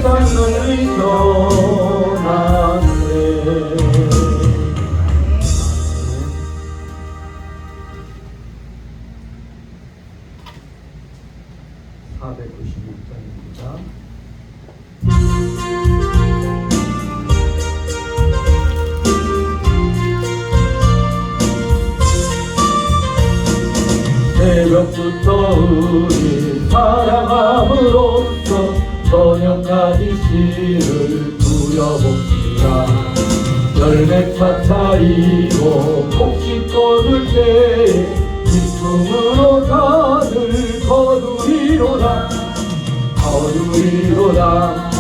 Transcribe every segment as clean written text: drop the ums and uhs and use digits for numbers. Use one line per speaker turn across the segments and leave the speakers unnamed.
세상 널리 전하네. 496장입니다. 새벽부터 우리 사랑함으로써 저녁까지 씨를 뿌려봅시다. 열매 차차이고 혹시 거둘 때에 기쁨으로 다들 거두리로다. 거두리로다.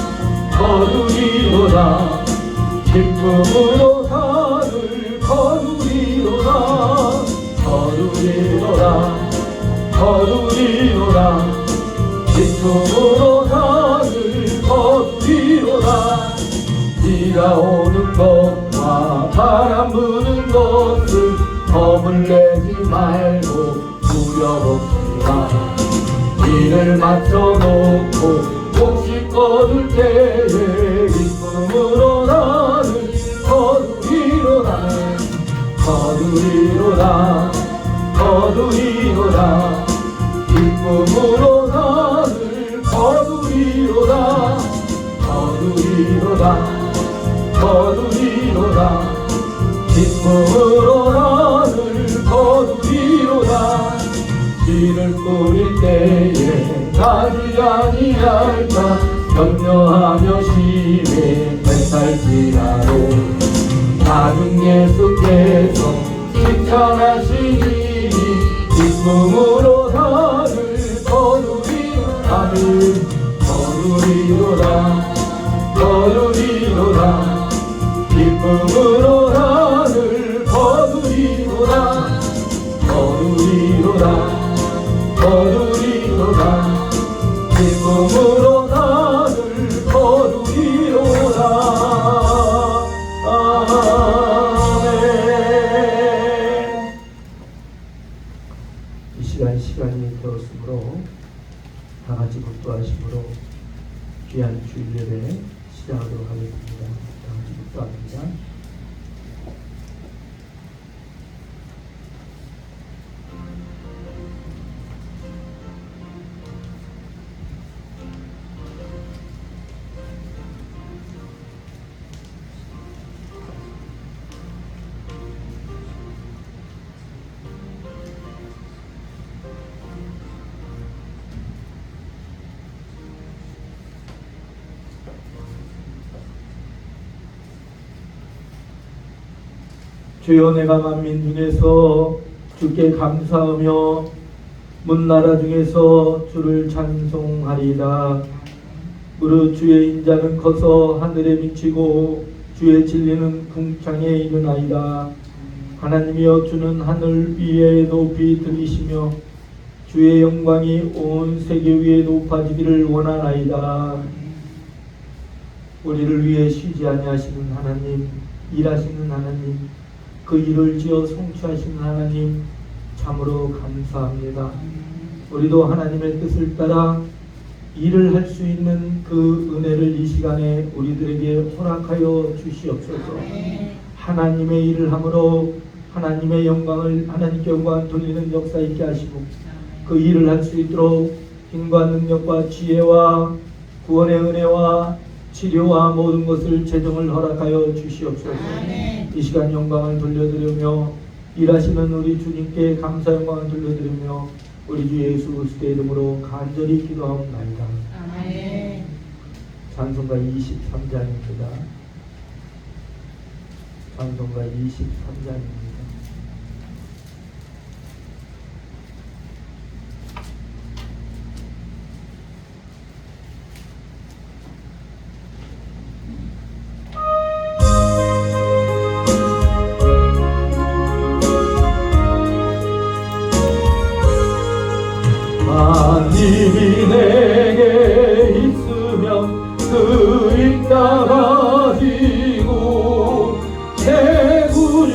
거두리로다. 기쁨으로 다들 거두리로다. 거두리로다. 거두리로다. 기쁨으로 다들 거두리로다. 비가 오는 것과 바람 부는 것을 겁을 내지 말고 누려봅시다. 비를 맞춰놓고 혹시 거둘 때에 기쁨으로 나를 거두리로다. 거두리로다. 거두리로다. 기쁨으로 나를 거두리로다. 거두리로다. 거두리로다. 기쁨으로 나를 거두리로다. 씨를 뿌릴 때에 나지 아니할까 염려하며 심히 애살지라도 나중 예수께서 칭찬하시니 기쁨으로 나를 거두리로다. 거두리로다. 거두리로다. 기쁨으로 나를 거두리로다. 거두리로다. 거두리로다. 기쁨으로 나를 거두리로다. 아멘. 이 시간이 되었으므로 다같이 국도하심으로 귀한 주일 예배 시작하도록 하겠습니다. 다같이 국도합니다. 주여, 내가 만민 중에서 주께 감사하며 문나라 중에서 주를 찬송하리이다. 무릇 주의 인자는 커서 하늘에 미치고 주의 진리는 궁창에 이르나이다. 하나님이여, 주는 하늘 위에 높이 들리시며 주의 영광이 온 세계 위에 높아지기를 원하나이다. 우리를 위해 쉬지 아니하시는 하나님, 일하시는 하나님, 그 일을 지어 성취하시는 하나님, 참으로 감사합니다. 우리도 하나님의 뜻을 따라 일을 할 수 있는 그 은혜를 이 시간에 우리들에게 허락하여 주시옵소서. 하나님의 일을 함으로 하나님의 영광을, 하나님께 영광을 돌리는 역사 있게 하시고 그 일을 할 수 있도록 힘과 능력과 지혜와 구원의 은혜와 치료와 모든 것을 재정을 허락하여 주시옵소서. 이 시간 영광을 돌려드리며 일하시는 우리 주님께 감사 영광을 돌려드리며 우리 주 예수 그리스도의 이름으로 간절히 기도하옵나이다. 아멘. 찬송가 23장입니다. 찬송가 23장입니다. 하나님이 내게 있으면 그 일 따라지고 내 구주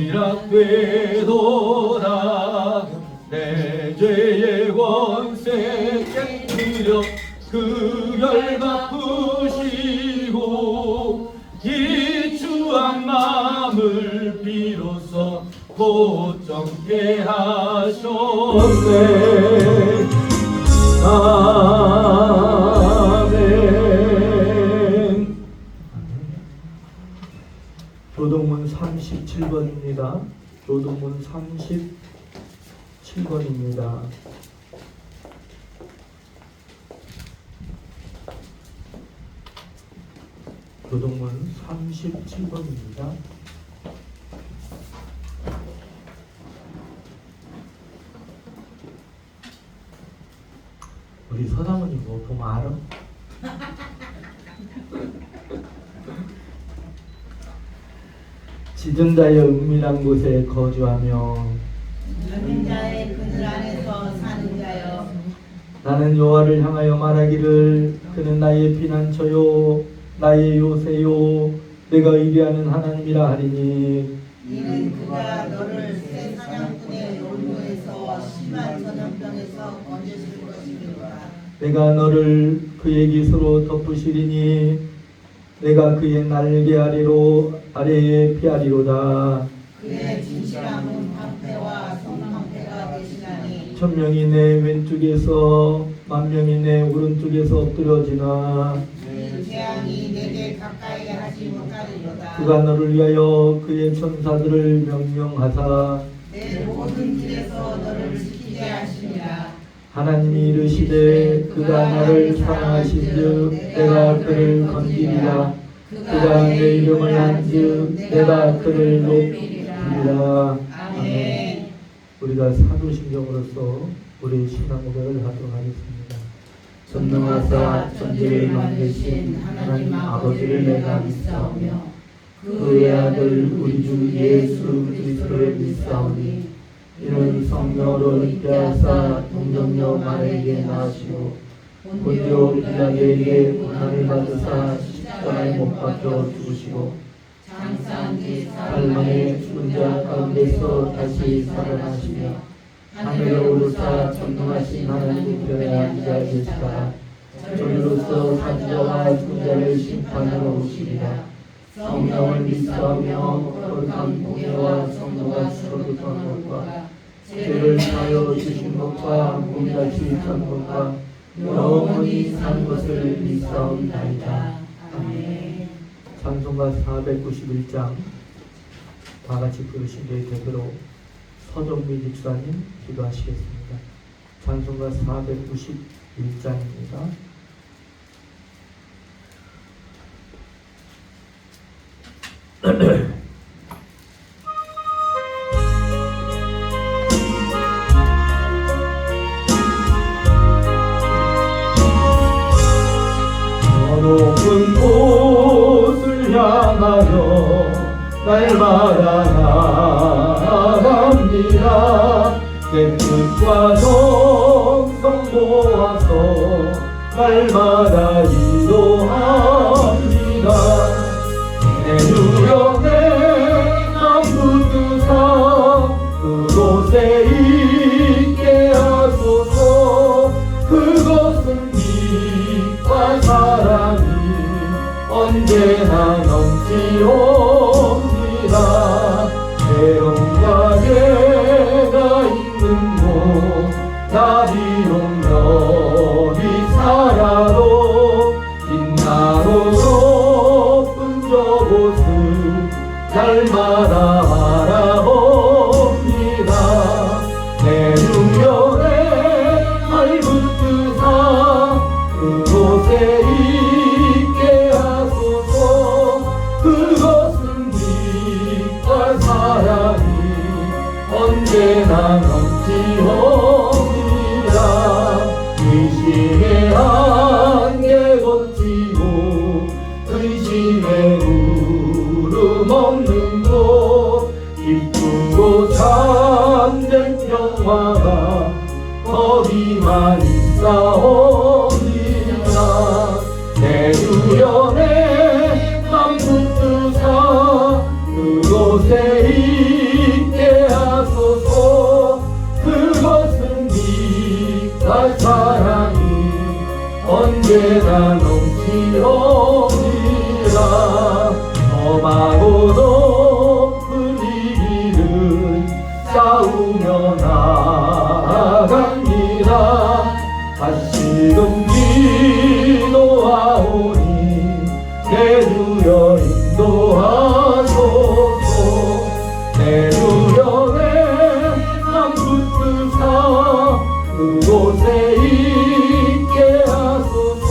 희락되도다. 내 죄의 권세 깨뜨려 그 열 갚으시고 이 추한 마음을 비로소 고정케 하셨네. 아멘. 교동문 37번입니다. 교동문 37번입니다. 교동문 37번입니다. 우리 서당은 이거 보면 알아? 짖은 자의 은밀한 곳에 거주하며
젊은 자의 그늘 안에서 사는 자여,
나는 여호와를 향하여 말하기를 그는 나의 피난처요 나의 요새요 내가 의뢰하는 하나님이라 하리니
이는 그가 너를 새 사냥꾼의 올무에서 심한 전염병에서 건지실 것이니라.
내가 너를 그의 깃으로 덮으시리니 내가 그의 날개 아래에 피하리로다.
그의 진실함은 방패와 성방패가 되시나니
1000명이 내 왼쪽에서 10,000명이 내 오른쪽에서 엎드려지나
그 재앙이 내게 가까이 하지 못하리로다.
그가 너를 위하여 그의 천사들을 명령하사
내 모든 길에서 너를 지키게 하시니라.
하나님이 이르시되 그가 나를 사랑하신즉 내가 그를 건지리라. 그가 내 이름을 안즉 내가 그를 높이리라.
아멘.
우리가 사도신경으로서 우리의 신앙 고백을 하도록 하겠습니다.
전능하사 천지를 만드신 하나님 아버지를 내가 믿사오며 그의 아들 우리 주 예수 그리스도를 믿사오니 이는 성령으로 잉태하사 동정녀 마리아에게 나시고 본디오 빌라도에게 고난을 받으사 십자가에 못 박혀 죽으시고 장사한 지 사흘 만에 죽은 자 가운데서 다시 살아나시며 하늘에 오르사 전능하신 하나님 편에 앉아 계시다가 저리로서 산자와 죽은 자를 심판하러 오시리라. 성령을 믿사오며 거룩한 공예와 성도가 서로부터 것과 죄를 사하여 주신 것과 몸같이 천 것과 영원히 산 것을 믿사옵나이다. 아멘.
찬송가 491장 다 같이 부르신 대표로 서정미 집사님 기도하시겠습니다. 찬송가 491장입니다. 높은 곳을 향하여 날마다 나아갑니다. 내 뜻과 정성 모아서 날마다 기도합니다. 내 주여 내 맘 붙드사 그곳에 있게 하소서. 그것은 빛과 사랑이 언제나 넘치옵니다. 배움과 죄가 있는 곳 나 비록 여기 살아도 빛나로 높은 저곳을 날마다 알아봅니다. 내 중년에 날 붙드사 그곳에 있게 하소서. 그것은 빛과 사랑이 언제나 넘치옵니다. 의심의 안개 걷히고 의심의 울음 없는 곳 기쁘고 참된 평화가 거기만 있사옵니다. 내 주여 내 맘 붙드사 그곳에 언제나 넘치옵니다. 험하고 높은 이 길을 싸우며 나아갑니다. 다시금 기도하오니 내 주여 인도하소서. 내 주여 내 맘 붙드사 그곳에 있게 하소서.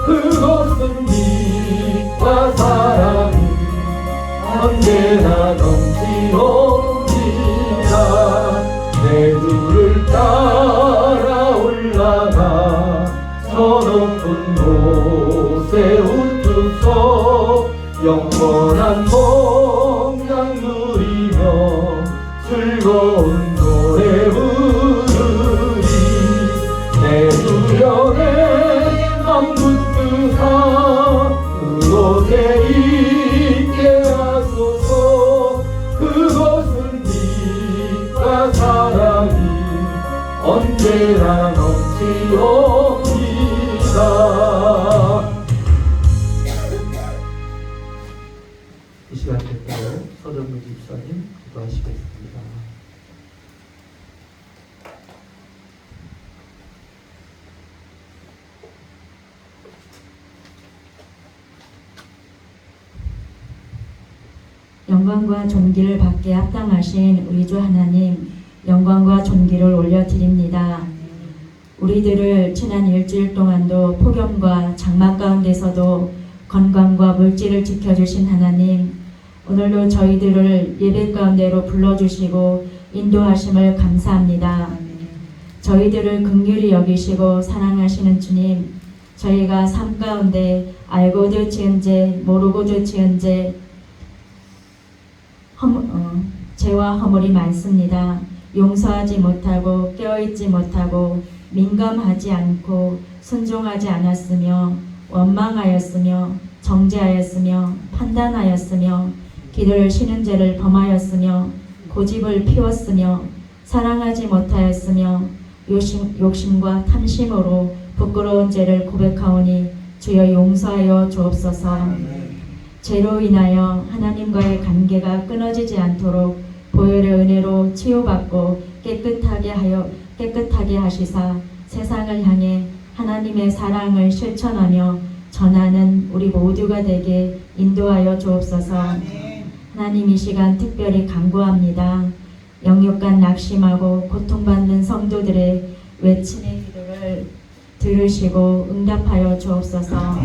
그곳은 빛과 사랑이 언제나 넘치옵니다. 내 주를 따라 올라가 저 높은 곳에 웃으소. 영원한 복락 누리며 즐거운 노래 부르리. 내 주여 내 맘 붙드사 그곳에 있게 하소서. 그곳은 빛과 사랑이 언제나 넘치옵니다. 이 시간 대표로 서정민 집사님 기도하시겠습니다.
영광과 존귀를 받게 합당하신 우리 주 하나님, 영광과 존귀를 올려드립니다. 우리들을 지난 일주일 동안도 폭염과 장마 가운데서도 건강과 물질을 지켜주신 하나님, 오늘도 저희들을 예배 가운데로 불러주시고 인도하심을 감사합니다. 저희들을 긍휼히 여기시고 사랑하시는 주님, 저희가 삶 가운데 알고도 지은 죄, 모르고도 지은 죄, 죄와 허물이 많습니다. 용서하지 못하고 깨어있지 못하고 민감하지 않고 순종하지 않았으며 원망하였으며 정죄하였으며 판단하였으며 길을 쉬는 죄를 범하였으며 고집을 피웠으며 사랑하지 못하였으며 욕심과 탐심으로 부끄러운 죄를 고백하오니 주여 용서하여 주옵소서. 죄로 인하여 하나님과의 관계가 끊어지지 않도록 보혈의 은혜로 치유받고 깨끗하게 하시사 세상을 향해 하나님의 사랑을 실천하며 전하는 우리 모두가 되게 인도하여 주옵소서. 하나님, 이 시간 특별히 간구합니다. 영육간 낙심하고 고통받는 성도들의 외침의 기도를 들으시고 응답하여 주옵소서.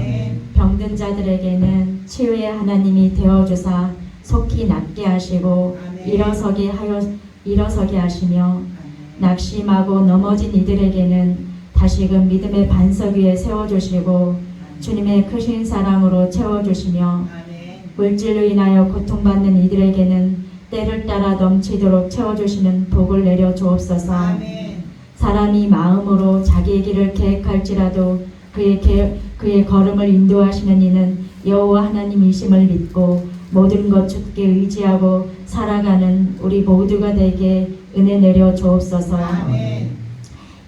병든 자들에게는 치유의 하나님이 되어주사 속히 낫게 하시고 일어서게 하시며 낙심하고 넘어진 이들에게는 다시금 믿음의 반석 위에 세워주시고 주님의 크신 사랑으로 채워주시며 물질로 인하여 고통받는 이들에게는 때를 따라 넘치도록 채워주시는 복을 내려 주옵소서. 사람이 마음으로 자기의 길을 계획할지라도 그의 걸음을 인도하시는 이는 여호와 하나님이심을 믿고 모든 것 주께 의지하고 살아가는 우리 모두가 되게 은혜 내려 주옵소서.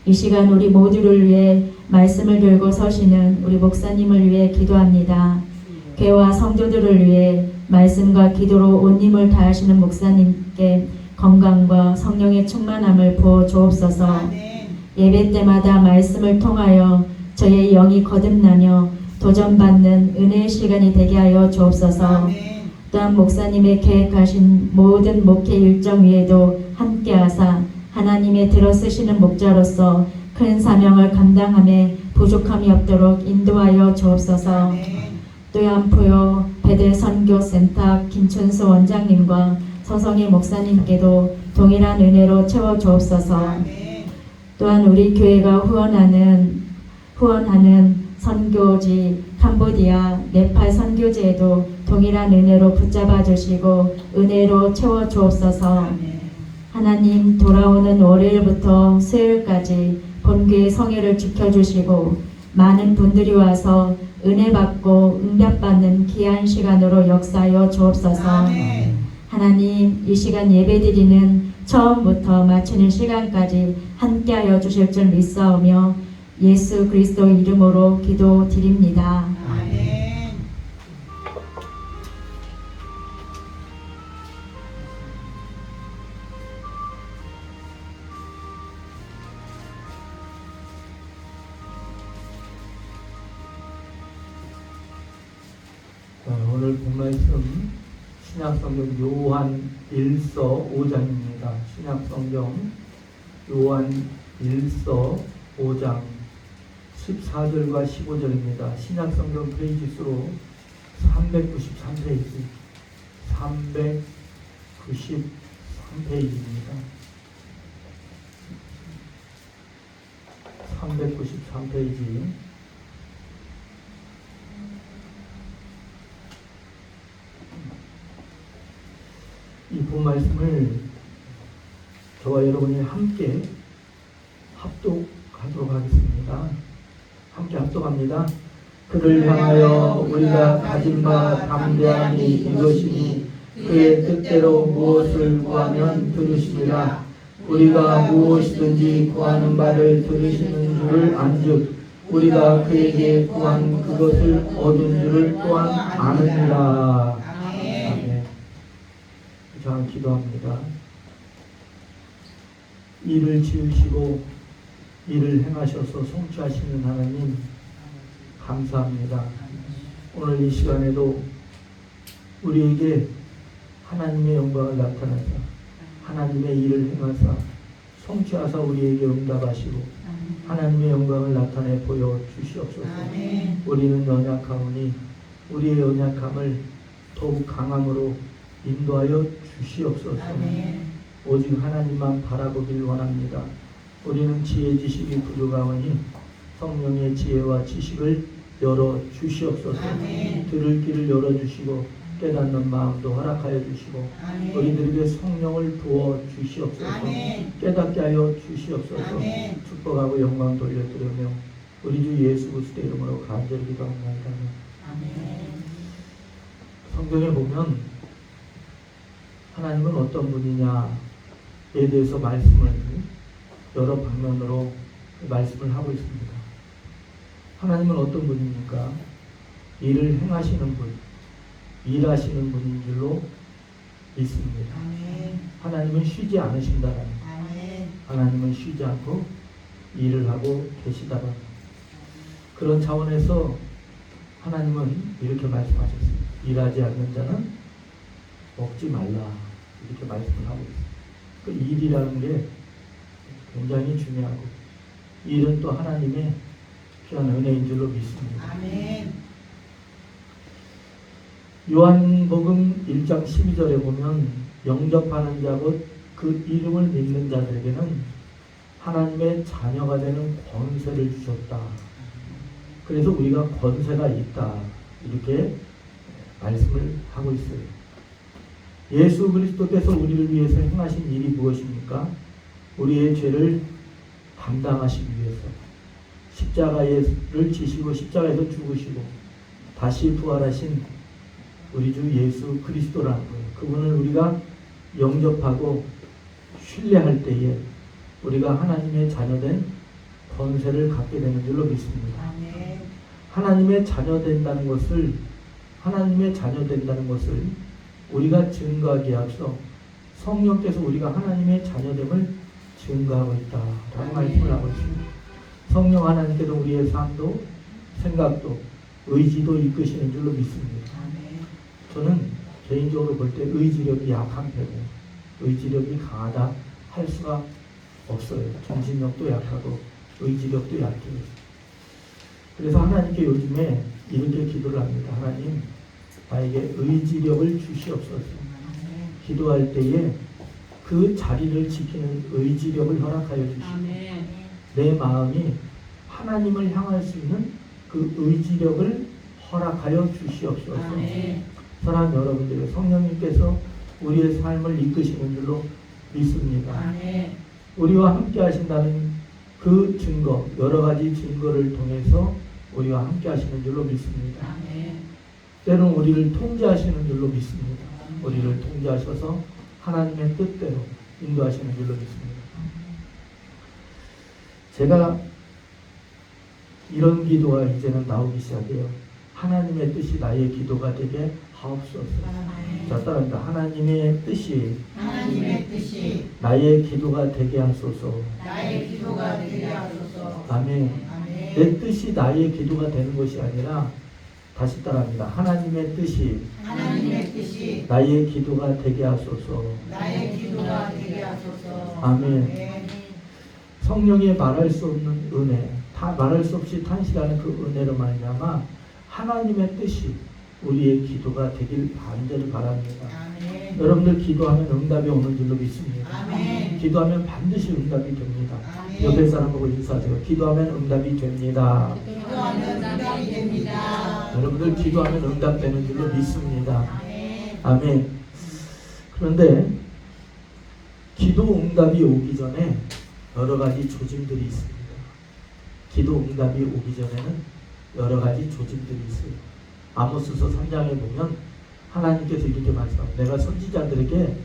이 시간 우리 모두를 위해 말씀을 들고 서시는 우리 목사님을 위해 기도합니다. 교회와 성도들을 위해 말씀과 기도로 온 힘을 다하시는 목사님께 건강과 성령의 충만함을 부어 주옵소서. 예배 때마다 말씀을 통하여 저의 영이 거듭나며 도전받는 은혜의 시간이 되게 하여 주옵소서. 또한 목사님의 계획하신 모든 목회 일정 위에도 함께하사 하나님의 들어쓰시는 목자로서 큰 사명을 감당함에 부족함이 없도록 인도하여 주옵소서. 또한 부요 베델 선교센터 김춘수 원장님과 서성희 목사님께도 동일한 은혜로 채워 주옵소서. 또한 우리 교회가 후원하는 선교지 캄보디아 네팔 선교지에도 동일한 은혜로 붙잡아 주시고 은혜로 채워 주옵소서. 하나님, 돌아오는 월요일부터 수요일까지 본교회 성회를 지켜주시고 많은 분들이 와서 은혜 받고 응답받는 귀한 시간으로 역사하여 주옵소서. 하나님, 이 시간 예배드리는 처음부터 마치는 시간까지 함께하여 주실 줄 믿사오며 예수 그리스도 이름으로 기도드립니다.
아멘.
오늘 본 말씀 신약성경 요한 1서 5장입니다. 신약성경 요한 1서 5장 14절과 15절입니다. 신약성경 페이지 수로 393페이지 393페이지입니다. 393페이지 이 본 말씀을 저와 여러분이 함께 합독하도록 하겠습니다. 함께 합독합니다. 그를 향하여 우리가 가진 바 담대함이 이것이니 그의 뜻대로 무엇을 구하면 들으시리라. 우리가 무엇이든지 구하는 바를 들으시는 줄을 안즉 우리가 그에게 구한 그것을 얻은 줄을 또한 아느니라. 아멘. 저는 기도합니다. 일을 지으시고 일을 행하셔서 성취하시는 하나님 감사합니다. 오늘 이 시간에도 우리에게 하나님의 영광을 나타내사 하나님의 일을 행하사 성취하사 우리에게 응답하시고 하나님의 영광을 나타내 보여주시옵소서.
아멘.
우리는 연약하오니 우리의 연약함을 더욱 강함으로 인도하여 주시옵소서.
아멘.
오직 하나님만 바라보길 원합니다. 우리는 지혜 지식이 부족하오니 성령의 지혜와 지식을 열어 주시옵소서.
아멘.
들을 길을 열어 주시고 깨닫는 마음도 허락하여 주시고
아멘.
우리들에게 성령을 부어 주시옵소서.
아멘.
깨닫게 하여 주시옵소서.
아멘.
축복하고 영광 돌려드리며 우리 주 예수 그리스도 이름으로 간절히 기도합니다.
아멘.
성경에 보면 하나님은 어떤 분이냐에 대해서 말씀을 여러 방면으로 말씀을 하고 있습니다. 하나님은 어떤 분입니까? 일을 행하시는 분, 일하시는 분인 줄로 믿습니다.
아멘.
하나님은 쉬지 않으신다라는,
아멘.
하나님은 쉬지 않고 일을 하고 계시다라는 그런 차원에서 하나님은 이렇게 말씀하셨습니다. 일하지 않는 자는 먹지 말라, 이렇게 말씀을 하고 있습니다. 그 일이라는 게 굉장히 중요하고 일은 또 하나님의 귀한 은혜인 줄로 믿습니다.
아멘.
요한복음 1장 12절에 보면 영접하는 자 곧 그 이름을 믿는 자들에게는 하나님의 자녀가 되는 권세를 주셨다. 그래서 우리가 권세가 있다, 이렇게 말씀을 하고 있어요. 예수 그리스도께서 우리를 위해서 행하신 일이 무엇입니까? 우리의 죄를 담당하시기 위해서 십자가를 지시고 십자가에서 죽으시고 다시 부활하신 우리 주 예수 그리스도라는 거예요. 그분을 우리가 영접하고 신뢰할 때에 우리가 하나님의 자녀된 권세를 갖게 되는 줄로 믿습니다.
아멘.
하나님의 자녀된다는 것을 우리가 증거하기에 앞서 성령께서 우리가 하나님의 자녀됨을 증거하고 있다라고 말씀을 하고 있습니다. 성령 하나님께서 우리의 삶도 생각도 의지도 이끄시는 줄로 믿습니다.
아멘.
저는 개인적으로 볼 때 의지력이 약한 편이에요. 의지력이 강하다 할 수가 없어요. 정신력도 약하고 의지력도 약해요. 그래서 하나님께 요즘에 이렇게 기도를 합니다. 하나님, 나에게 의지력을 주시옵소서.
아멘.
기도할 때에 그 자리를 지키는 의지력을 허락하여 주시고
아멘.
내 마음이 하나님을 향할 수 있는 그 의지력을 허락하여 주시옵소서.
아멘.
사랑하는 여러분들, 성령님께서 우리의 삶을 이끄시는 줄로 믿습니다.
아멘.
우리와 함께 하신다는 그 증거, 여러 가지 증거를 통해서 우리와 함께 하시는 줄로 믿습니다.
아멘.
때로는 우리를 통제하시는 줄로 믿습니다. 우리를 통제하셔서 하나님의 뜻대로 인도하시는 줄로 믿습니다. 제가 이런 기도가 이제는 나오기 시작해요. 하나님의 뜻이 나의 기도가 되게 하옵소서. 자, 따라합니다. 하나님의 뜻이
하나님의 뜻이
나의 기도가 되게 하소서.
나의 기도가 되게 하소서.
아멘.
아멘.
내 뜻이 나의 기도가 되는 것이 아니라, 다시 따라합니다. 하나님의 뜻이
하나님의 뜻이
나의 기도가 되게 하소서.
나의 기도가 되게 하소서.
아멘. 성령의 말할 수 없는 은혜, 다 말할 수 없이 탄식하는 그 은혜로 말미암아 하나님의 뜻이 우리의 기도가 되길 간절히 바랍니다.
아멘.
여러분들 기도하면 응답이 오는 줄로 믿습니다.
아멘.
기도하면 반드시 응답이 됩니다.
아멘.
옆에 사람 보고 인사하세요. 기도하면 응답이 됩니다.
기도하면 응답이 됩니다.
여러분들 기도하면 응답되는 줄로 믿습니다.
아멘.
아멘. 그런데 기도 응답이 오기 전에 여러 가지 조짐들이 있습니다. 기도 응답이 오기 전에는 여러 가지 조짐들이 있어요. 아모스서 3장에 보면 하나님께서 이렇게 말씀합니다. 내가 선지자들에게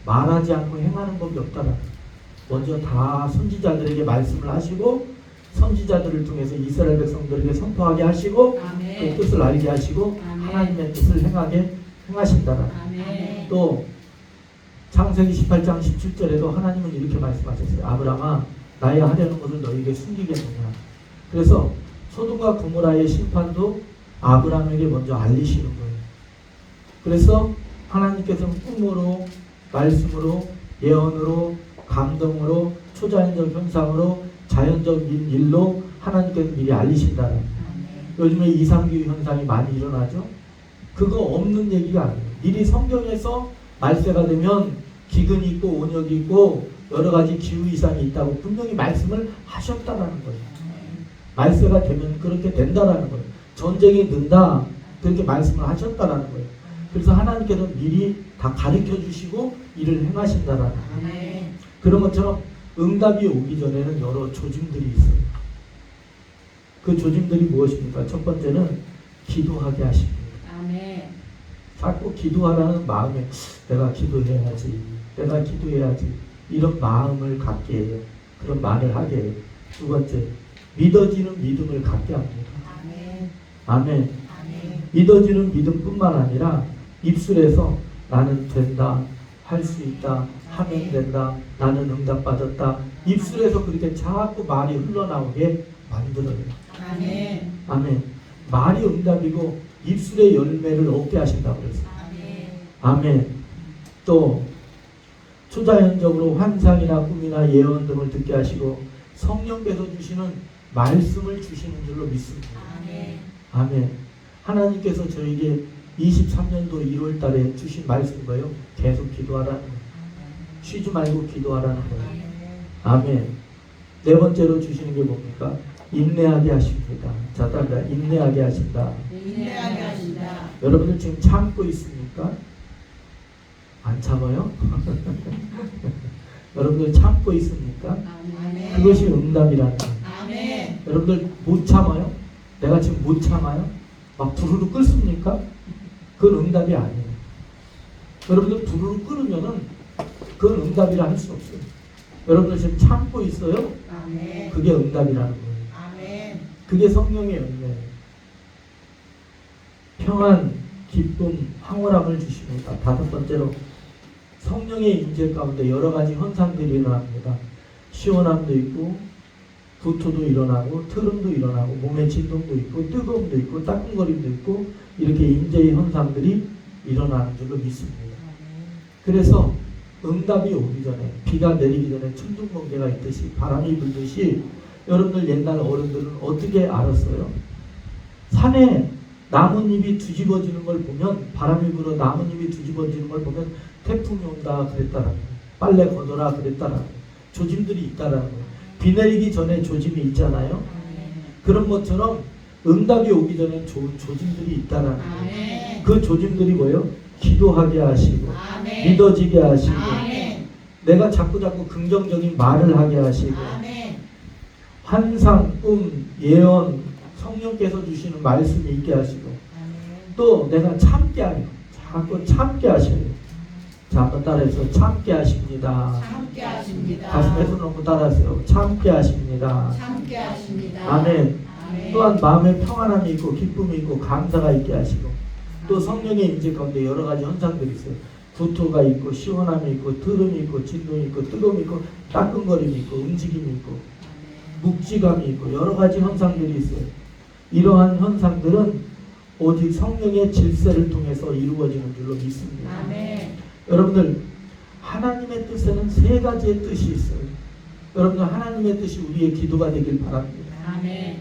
말하지 않고 행하는 법이 없다라. 먼저 다 선지자들에게 말씀을 하시고 선지자들을 통해서 이스라엘 백성들에게 선포하게 하시고
아멘.
그 뜻을 알게 하시고
아멘.
하나님의 뜻을 행하신다라.
아멘.
또 창세기 18장 17절에도 하나님은 이렇게 말씀하셨어요. 아브라함아, 나의 하려는 것을 너에게 숨기겠느냐. 그래서 소돔과 고모라의 심판도 아브라함에게 먼저 알리시는 거예요. 그래서 하나님께서는 꿈으로, 말씀으로, 예언으로, 감동으로, 초자연적 현상으로, 자연적 일로 하나님께서 미리 알리신다는 거예요. 요즘에 이상기후 현상이 많이 일어나죠. 그거 없는 얘기가 아니에요. 미리 성경에서 말세가 되면 기근이 있고 온역이 있고 여러 가지 기후 이상이 있다고 분명히 말씀을 하셨다라는 거예요. 말세가 되면 그렇게 된다라는 거예요. 전쟁이 는다 그렇게 말씀을 하셨다라는 거예요. 그래서 하나님께서 미리 다 가르쳐 주시고 일을 행하신다라는 거예요.
아멘.
그런 것처럼 응답이 오기 전에는 여러 조짐들이 있어요. 그 조짐들이 무엇입니까? 첫 번째는 기도하게 하십니다.
아멘.
자꾸 기도하라는 마음에 내가 기도해야지, 내가 기도해야지 이런 마음을 갖게 해요. 그런 말을 하게 해요. 두 번째, 믿어지는 믿음을 갖게 합니다.
아멘.
아멘.
아멘.
믿어지는 믿음뿐만 아니라 입술에서 나는 된다, 할 수 있다, 하면 된다, 나는 응답받았다. 입술에서 그렇게 자꾸 말이 흘러나오게 만들어요.
아멘.
아멘. 말이 응답이고 입술의 열매를 얻게 하신다고 그랬어요.
아멘.
아멘. 또 초자연적으로 환상이나 꿈이나 예언 등을 듣게 하시고 성령께서 주시는 말씀을 주시는 줄로 믿습니다.
아멘.
아멘. 하나님께서 저에게 23년도 1월 달에 주신 말씀이 뭐예요? 계속 기도하라는 거예요. 쉬지 말고 기도하라는 거예요. 아멘. 네 번째로 주시는 게 뭡니까? 인내하게 하십니다. 자, 따라 인내하게 하신다.
인내하게 하신다.
여러분들 지금 참고 있습니까? 안 참아요? 여러분들 참고 있습니까?
아멘.
그것이 응답이라는 거예요.
아멘.
여러분들 못 참아요? 내가 지금 못 참아요? 막 부르르 끓습니까? 그건 응답이 아니에요. 여러분들 부르르 끓으면은 그건 응답이라 할 수 없어요. 여러분들 지금 참고 있어요?
아멘.
그게 응답이라는 거예요.
아멘.
그게 성령의 은혜예요. 평안, 기쁨, 황홀함을 주십니다. 다섯 번째로 성령의 임재 가운데 여러 가지 현상들이 일어납니다. 시원함도 있고 구토도 일어나고 트름도 일어나고 몸의 진동도 있고 뜨거움도 있고 따끔거림도 있고 이렇게 임재의 현상들이 일어나는 줄로 믿습니다. 그래서 응답이 오기 전에 비가 내리기 전에 천둥번개가 있듯이 바람이 불듯이 여러분들 옛날 어른들은 어떻게 알았어요? 산에 나뭇잎이 뒤집어지는 걸 보면 바람이 불어 나뭇잎이 뒤집어지는 걸 보면 태풍이 온다 그랬다라는 거예요. 빨래 걷어라 그랬다라는 거예요. 조짐들이 있다라는 거예요. 비 내리기 전에 조짐이 있잖아요. 그런 것처럼 응답이 오기 전에 조짐들이 있다라는 거예요.
아멘.
그 조짐들이 뭐예요? 기도하게 하시고
아멘.
믿어지게 하시고
아멘.
내가 자꾸 긍정적인 말을 하게 하시고
아멘.
환상, 꿈, 예언 성령께서 주시는 말씀이 있게 하시고
아멘.
또 내가 참게 하요. 자꾸 참게 하셔요. 자, 한번 따라해서 참게 하십니다.
함께 하십니다.
가슴에 손 얹고 따라하세요. 참게 하십니다.
함께 하십니다.
아멘.
아멘.
또한 마음에 평안함이 있고 기쁨이 있고 감사가 있게 하시고 또 성령의 임재 가운데 여러 가지 현상들이 있어요. 구토가 있고 시원함이 있고 들음이 있고 진동이 있고 뜨거움이 있고 따끔거림이 있고 움직임이 있고 묵직함이 있고 여러 가지 현상들이 있어요. 이러한 현상들은 오직 성령의 질서를 통해서 이루어지는 줄로 믿습니다.
아멘.
여러분들 하나님의 뜻에는 세 가지의 뜻이 있어요. 여러분들 하나님의 뜻이 우리의 기도가 되길 바랍니다.
아멘.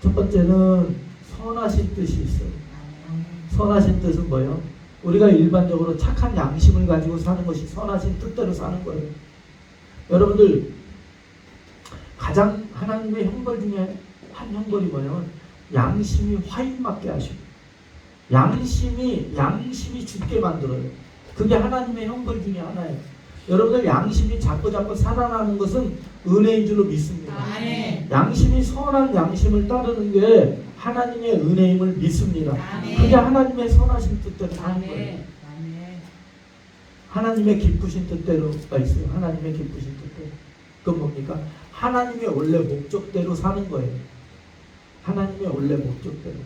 첫 번째는 선하신 뜻이 있어요. 선하신 뜻은 뭐예요? 우리가 일반적으로 착한 양심을 가지고 사는 것이 선하신 뜻대로 사는 거예요. 여러분들 가장 하나님의 형벌 중에 한 형벌이 뭐냐면 양심이 화인 맞게 하시고 양심이 죽게 만들어요. 그게 하나님의 형벌 중에 하나예요. 여러분들 양심이 자꾸 살아나는 것은 은혜인 줄로 믿습니다.
아멘.
양심이 선한 양심을 따르는 게 하나님의 은혜임을 믿습니다.
아멘.
그게 하나님의 선하신 뜻대로 사는 거예요.
아멘. 아멘.
하나님의 기쁘신 뜻대로가 있어요. 하나님의 기쁘신 뜻대로. 그건 뭡니까? 하나님의 원래 목적대로 사는 거예요. 하나님의 원래 목적대로.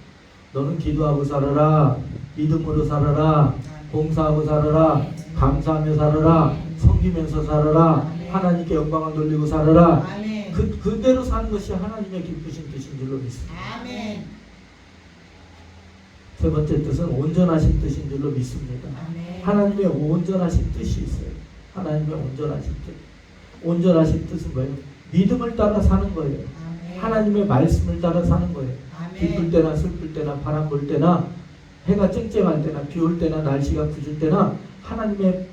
너는 기도하고 살아라. 믿음으로 살아라. 봉사하고 살아라. 감사하며 살아라. 섬기면서 살아라. 하나님께 영광을 돌리고 살아라.
아멘.
그대로 사는 것이 하나님의 기쁘신 뜻인 줄로 믿습니다.
아멘.
세 번째 뜻은 온전하신 뜻인 줄로 믿습니다.
아멘.
하나님의 온전하신 뜻이 있어요. 하나님의 온전하신 뜻. 온전하신 뜻은 뭐예요? 믿음을 따라 사는 거예요.
아멘.
하나님의 말씀을 따라 사는 거예요.
아멘.
기쁠 때나 슬플 때나 바람 불 때나 해가 쨍쨍할 때나 비 올 때나 날씨가 굳을 때나 하나님의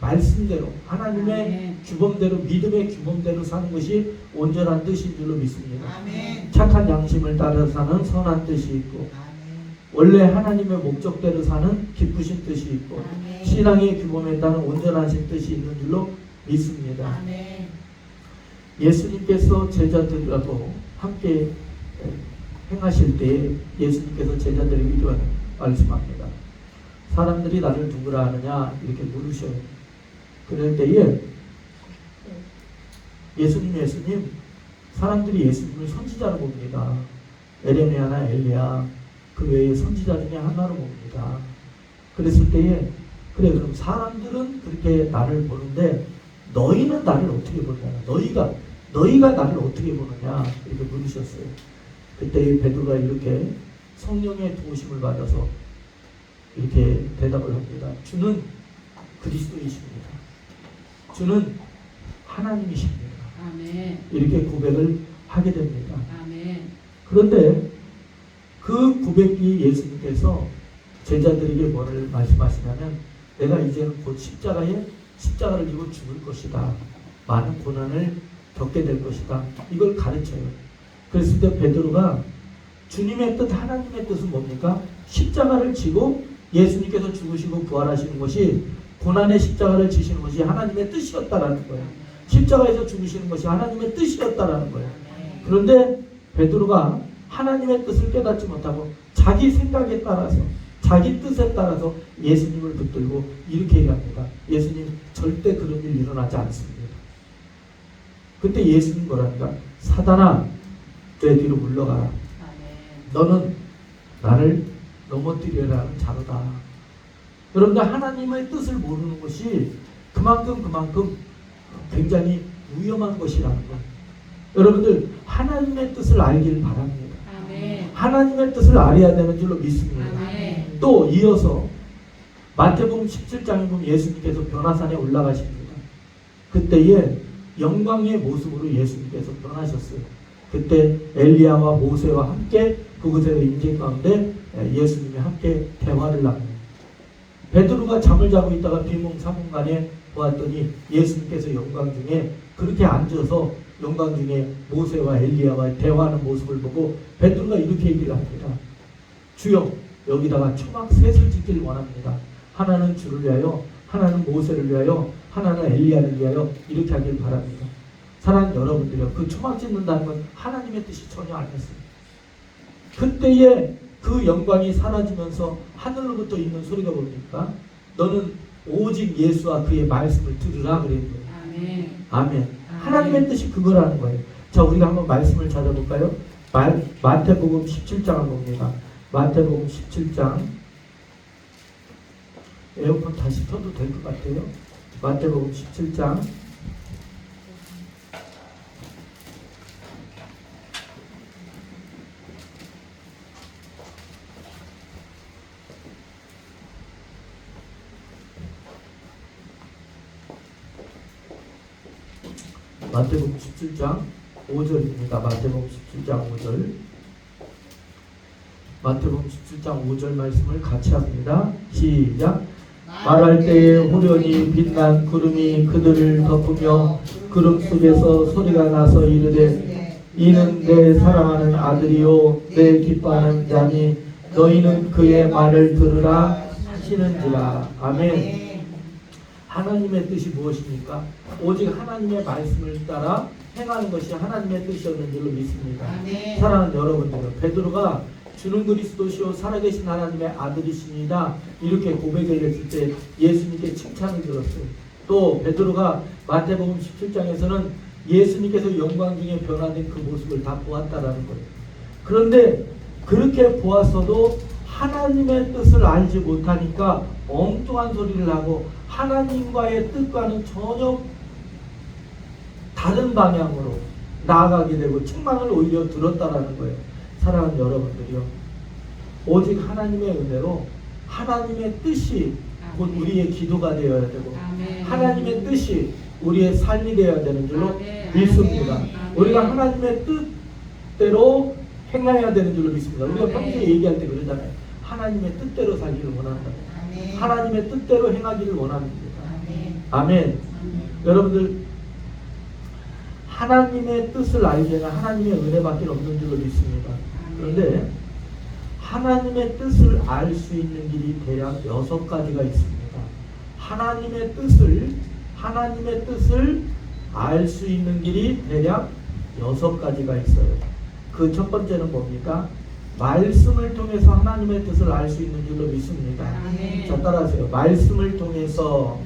말씀대로 하나님의
아멘.
규범대로 믿음의 규범대로 사는 것이 온전한 뜻인 줄로 믿습니다.
아멘.
착한 양심을 따라 사는 선한 뜻이 있고
아멘.
원래 하나님의 목적대로 사는 기쁘신 뜻이 있고
아멘.
신앙의 규범에 따른 온전하신 뜻이 있는 줄로 믿습니다.
아멘.
예수님께서 제자들하고 함께 행하실 때 예수님께서 제자들에게 이렇게 말씀합니다. 사람들이 나를 누구라 하느냐 이렇게 물으셔요. 그럴 때에 예수님 사람들이 예수님을 선지자로 봅니다. 에레미야나 엘리야 그 외에 선지자 중에 하나로 봅니다. 그랬을 때에 그래 그럼 사람들은 그렇게 나를 보는데 너희는 나를 어떻게 보느냐? 너희가 나를 어떻게 보느냐? 이렇게 물으셨어요. 그때 베드로가 이렇게 성령의 도우심을 받아서 이렇게 대답을 합니다. 주는 그리스도이십니다. 주는 하나님이십니다.
아멘.
이렇게 고백을 하게 됩니다.
아멘.
그런데 그 고백이 예수님께서 제자들에게 뭐를 말씀하시냐면 내가 이제는 곧 십자가를 지고 죽을 것이다. 많은 고난을 겪게 될 것이다. 이걸 가르쳐요. 그랬을 때 베드로가 주님의 뜻, 하나님의 뜻은 뭡니까? 십자가를 지고 예수님께서 죽으시고 부활하시는 것이 고난의 십자가를 지시는 것이 하나님의 뜻이었다라는 거예요. 십자가에서 죽으시는 것이 하나님의 뜻이었다라는 거예요. 그런데 베드로가 하나님의 뜻을 깨닫지 못하고 자기 생각에 따라서 자기 뜻에 따라서 예수님을 붙들고 이렇게 얘기합니다. 예수님 절대 그런 일 일어나지 않습니다. 그때 예수님 뭐랍니까? 사단아 내 뒤로 물러가라.
아멘.
너는 나를 넘어뜨리라는 자로다. 여러분들 하나님의 뜻을 모르는 것이 그만큼 굉장히 위험한 것이라는 것. 여러분들 하나님의 뜻을 알길 바랍니다.
아멘.
하나님의 뜻을 알아야 되는 줄로 믿습니다.
아멘.
또 이어서 마태복음 17장에 보면 예수님께서 변화산에 올라가십니다. 그때에 영광의 모습으로 예수님께서 변하셨어요. 그때 엘리야와 모세와 함께 그곳의 인재 가운데 예수님이 함께 대화를 나눕니다. 베드로가 잠을 자고 있다가 비몽사몽간에 보았더니 예수님께서 영광 중에 그렇게 앉아서 영광 중에 모세와 엘리야와 대화하는 모습을 보고 베드로가 이렇게 얘기를 합니다. 주여 여기다가 초막 셋을 짓기를 원합니다. 하나는 주를 위하여, 하나는 모세를 위하여, 하나는 엘리야를 위하여 이렇게 하길 바랍니다. 사랑하는 여러분들이요, 그 초막 짓는다는 건 하나님의 뜻이 전혀 아니었습니다. 그때에 그 영광이 사라지면서 하늘로부터 있는 소리가 뭡니까? 너는 오직 예수와 그의 말씀을 들으라 그랬는 거예요.
아멘.
아멘. 하나님의 뜻이 그거라는 거예요. 자, 우리가 한번 말씀을 찾아볼까요? 마태복음 17장을 봅니다. 마태복음 17장. 에어컨 다시 켜도 될 것 같아요. 마태복음 17장. 마태복음 17장 5절입니다. 마태복음 17장 5절. 마태복음 17장 5절 말씀을 같이 합니다. 시작. 말할 때에 호련히 빛난 구름이 그들을 덮으며 구름 속에서 소리가 나서 이르되 이는 내 사랑하는 아들이요 내 기뻐하는 자니 너희는 그의 말을 들으라 하시는지라. 아멘. 하나님의 뜻이 무엇입니까? 오직 하나님의 말씀을 따라 행하는 것이 하나님의 뜻이었는 줄로 믿습니다. 사랑하는 여러분들, 베드로가 주는 그리스도시요 살아계신 하나님의 아들이십니다 이렇게 고백을 했을 때 예수님께 칭찬을 들었어요. 또 베드로가 마태복음 17장에서는 예수님께서 영광 중에 변화된 그 모습을 다 보았다라는 거예요. 그런데 그렇게 보았어도 하나님의 뜻을 알지 못하니까 엉뚱한 소리를 하고 하나님과의 뜻과는 전혀 다른 방향으로 나아가게 되고 책망을 오히려 들었다라는 거예요. 사랑하는 여러분들이요, 오직 하나님의 은혜로 하나님의 뜻이 곧 우리의 기도가 되어야 되고 하나님의 뜻이 우리의 삶이 되어야 되는 줄로 믿습니다. 우리가 하나님의 뜻대로 행해야 되는 줄로 믿습니다. 우리가 평소에 얘기할 때 그러잖아요. 하나님의 뜻대로 살기를 원한다. 하나님의 뜻대로 행하기를 원합니다. 아멘. 여러분들, 하나님의 뜻을 알기에는 하나님의 은혜밖에 없는 줄로 믿습니다. 그런데 하나님의 뜻을 알 수 있는 길이 대략 6가지가 있습니다. 하나님의 뜻을 알 수 있는 길이 대략 6가지가 있어요. 그 첫 번째는 뭡니까? 말씀을 통해서 하나님의 뜻을 알 수 있는 줄로 믿습니다. 자, 따라하세요. 말씀을 통해서